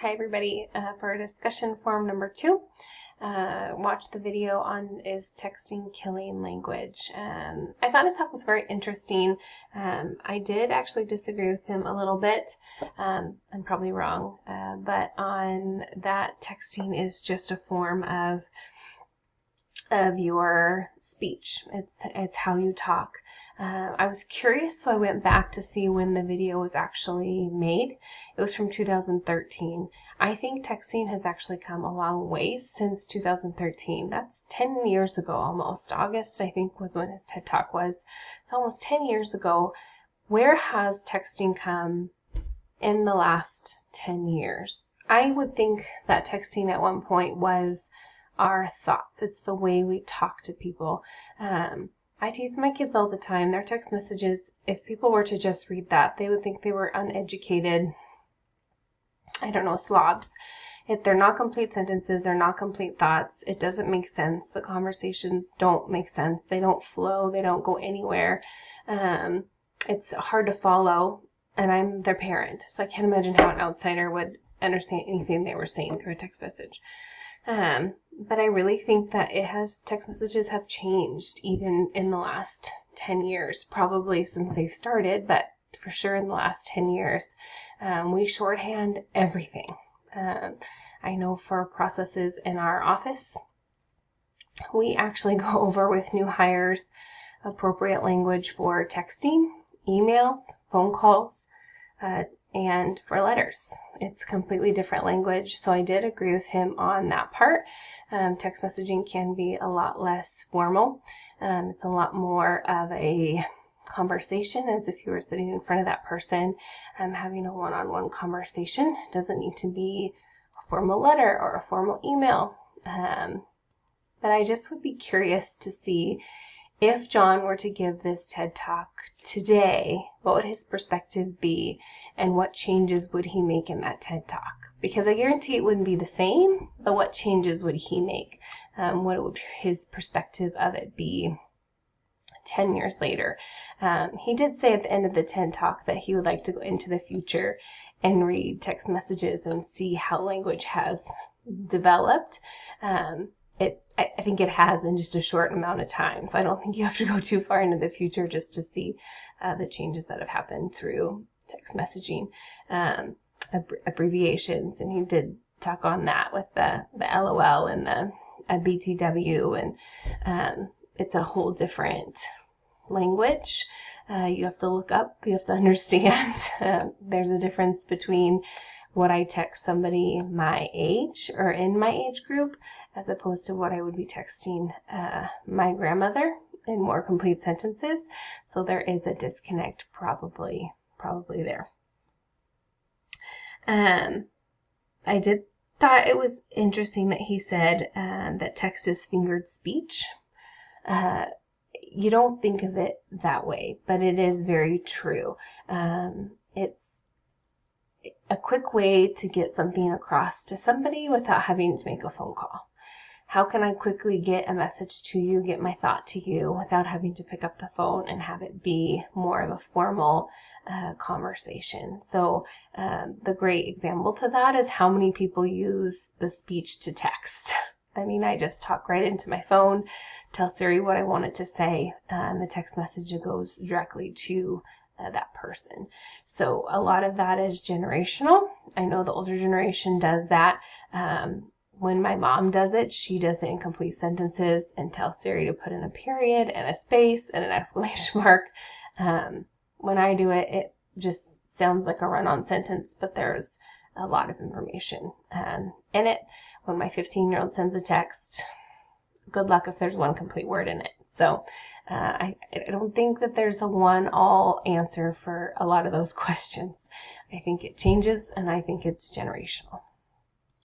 Hi everybody, for discussion forum number 2, watch the video on Is Texting Killing Language. I thought his talk was very interesting. I did actually disagree with him a little bit. I'm probably wrong, but on that texting is just a form of your speech. It's how you talk. I was curious, so I went back to see when the video was actually made. It was from 2013. I think texting has actually come a long way since 2013. That's 10 years ago almost. August, I think, was when his TED Talk was. It's almost 10 years ago. Where has texting come in the last 10 years? I would think that texting at one point was our thoughts. It's the way we talk to people. I tease my kids all the time. Their text messages, if people were to just read that, they would think they were uneducated, I don't know, slobs. If they're not complete sentences, they're not complete thoughts. It doesn't make sense. The conversations don't make sense. They don't flow. They don't go anywhere. It's hard to follow, and I'm their parent, so I can't imagine how an outsider would understand anything they were saying through a text message. But I really think that text messages have changed even in the last 10 years, probably since they've started, but for sure in the last 10 years. We shorthand everything. I know for processes in our office, we actually go over with new hires appropriate language for texting, emails, phone calls, and for letters. It's completely different language, so I did agree with him on that part. Text messaging can be a lot less formal. It's a lot more of a conversation, as if you were sitting in front of that person, having a one-on-one conversation. It doesn't need to be a formal letter or a formal email. But I just would be curious to see if John were to give this TED Talk today, what would his perspective be, and what changes would he make in that TED Talk? Because I guarantee it wouldn't be the same, but what changes would he make? What would his perspective of it be 10 years later? He did say at the end of the TED Talk that he would like to go into the future and read text messages and see how language has developed. I think it has in just a short amount of time. So I don't think you have to go too far into the future just to see the changes that have happened through text messaging, abbreviations. And he did talk on that with the LOL and the BTW. And it's a whole different language. You have to look up, you have to understand. There's a difference between what I text somebody my age or in my age group as opposed to what I would be texting my grandmother in more complete sentences. So there is a disconnect probably there. I did thought it was interesting that he said that text is fingered speech. You don't think of it that way, but it is very true. It's a quick way to get something across to somebody without having to make a phone call. How can I quickly get a message to you, get my thought to you without having to pick up the phone and have it be more of a formal conversation? So the great example to that is how many people use the speech to text. I mean, I just talk right into my phone, tell Siri what I want it to say, and the text message goes directly to that person. So a lot of that is generational. I know the older generation does that. When my mom does it, she does it in complete sentences and tells Siri to put in a period and a space and an exclamation mark. When I do it, it just sounds like a run-on sentence, but there's a lot of information in it. When my 15-year-old sends a text, good luck if there's one complete word in it. So I don't think that there's a one-all answer for a lot of those questions. I think it changes, and I think it's generational.